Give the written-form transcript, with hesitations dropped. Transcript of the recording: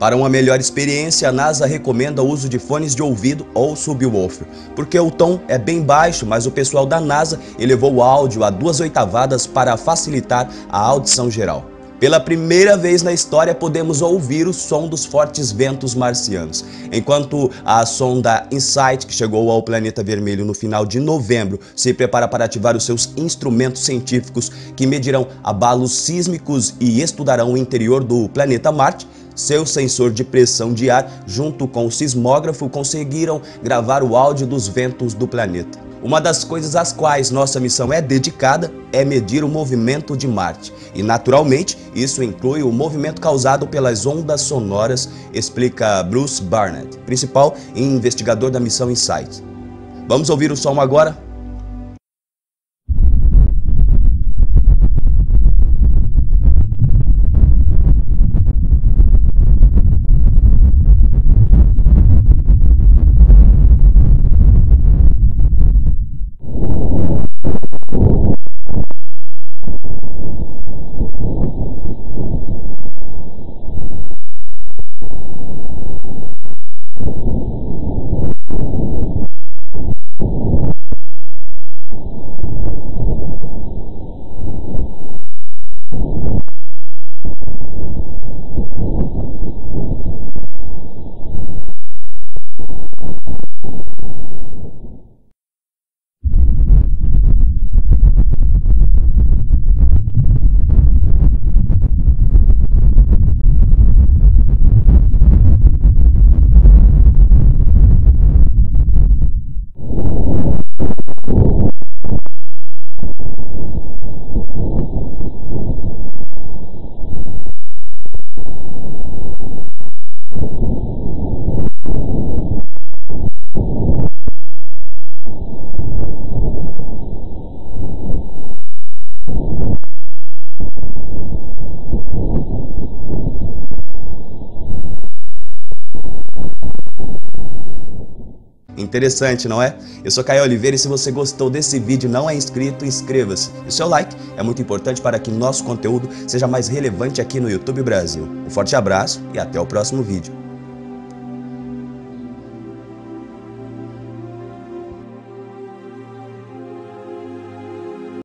Para uma melhor experiência, a NASA recomenda o uso de fones de ouvido ou subwoofer, porque o tom é bem baixo, mas o pessoal da NASA elevou o áudio a 2/8 para facilitar a audição geral. Pela primeira vez na história, podemos ouvir o som dos fortes ventos marcianos. Enquanto a sonda InSight, que chegou ao planeta vermelho no final de novembro, se prepara para ativar os seus instrumentos científicos que medirão abalos sísmicos e estudarão o interior do planeta Marte, seu sensor de pressão de ar, junto com o sismógrafo, conseguiram gravar o áudio dos ventos do planeta. Uma das coisas às quais nossa missão é dedicada é medir o movimento de Marte. E, naturalmente, isso inclui o movimento causado pelas ondas sonoras, explica Bruce Barnett, principal investigador da missão InSight. Vamos ouvir o som agora? Interessante, não é? Eu sou Caio Oliveira e se você gostou desse vídeo e não é inscrito, inscreva-se. O seu like é muito importante para que nosso conteúdo seja mais relevante aqui no YouTube Brasil. Um forte abraço e até o próximo vídeo.